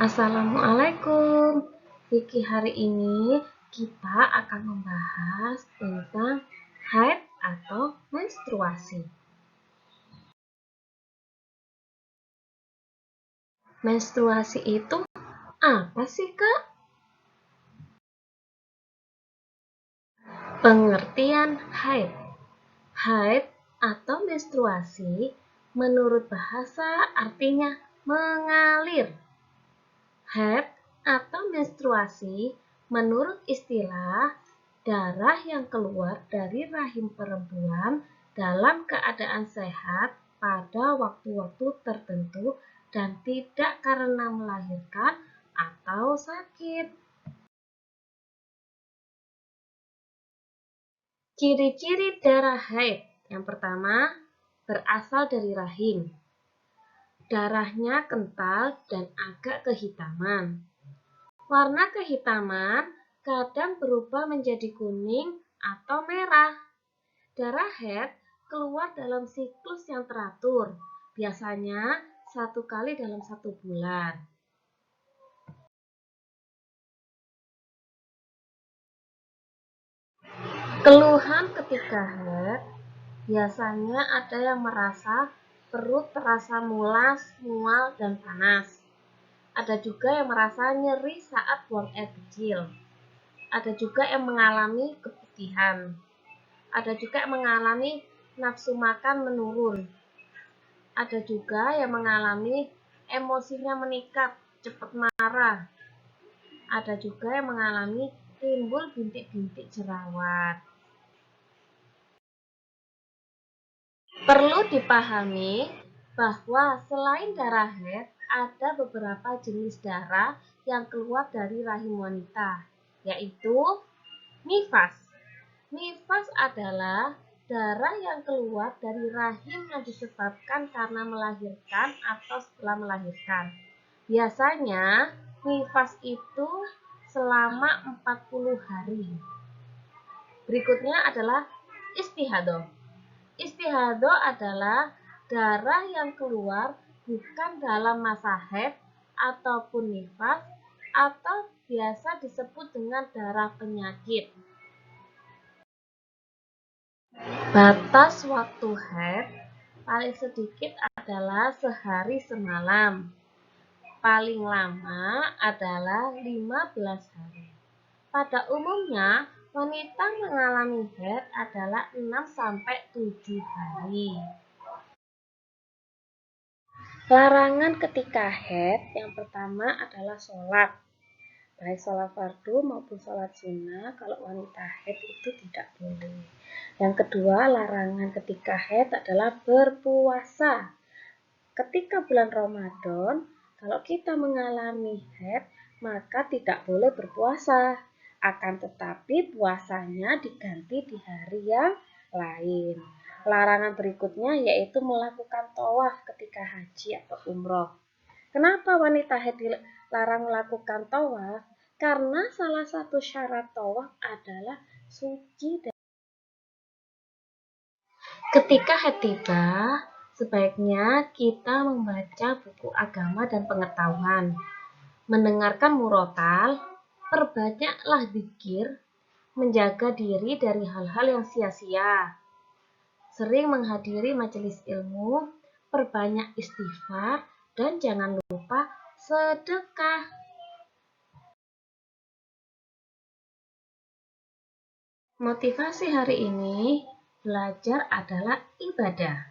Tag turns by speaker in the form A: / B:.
A: Assalamualaikum. Vicky, hari ini kita akan membahas tentang haid atau menstruasi. Menstruasi itu apa sih, Kak? Pengertian haid. Haid atau menstruasi menurut bahasa artinya mengalir. Haid atau menstruasi menurut istilah darah yang keluar dari rahim perempuan dalam keadaan sehat pada waktu-waktu tertentu dan tidak karena melahirkan atau sakit. Ciri-ciri darah haid. Yang pertama, berasal dari rahim. Darahnya kental dan agak kehitaman. Warna kehitaman kadang berubah menjadi kuning atau merah. Darah haid keluar dalam siklus yang teratur, biasanya 1 kali dalam 1 bulan. Keluhan ketika haid, biasanya ada yang merasa perut terasa mulas, mual, dan panas. Ada juga yang merasa nyeri saat buang air kecil. Ada juga yang mengalami keputihan. Ada juga yang mengalami nafsu makan menurun. Ada juga yang mengalami emosinya meningkat, cepat marah. Ada juga yang mengalami timbul bintik-bintik jerawat. Perlu dipahami bahwa selain darah haid, ada beberapa jenis darah yang keluar dari rahim wanita, yaitu nifas. Nifas adalah darah yang keluar dari rahim yang disebabkan karena melahirkan atau setelah melahirkan. Biasanya nifas itu selama 40 hari. Berikutnya adalah istihadah. Istihadah adalah darah yang keluar bukan dalam masa haid ataupun nifas atau biasa disebut dengan darah penyakit. Batas waktu haid paling sedikit adalah sehari semalam. Paling lama adalah 15 hari. Pada umumnya, wanita mengalami haid adalah 6-7 hari. Larangan ketika haid yang pertama adalah sholat. Baik sholat fardu maupun sholat sunnah, kalau wanita haid itu tidak boleh. Yang kedua, larangan ketika haid adalah berpuasa. Ketika bulan Ramadan, kalau kita mengalami haid, maka tidak boleh berpuasa. Akan tetapi puasanya diganti di hari yang lain. Larangan berikutnya yaitu melakukan tawaf ketika haji atau umroh. Kenapa wanita haid dilarang melakukan tawaf? Karena salah satu syarat tawaf adalah suci. Ketika haid tiba, sebaiknya kita membaca buku agama dan pengetahuan, mendengarkan murotal, perbanyaklah zikir, menjaga diri dari hal-hal yang sia-sia, sering menghadiri majelis ilmu, perbanyak istighfar, dan jangan lupa sedekah. Motivasi hari ini, belajar adalah ibadah.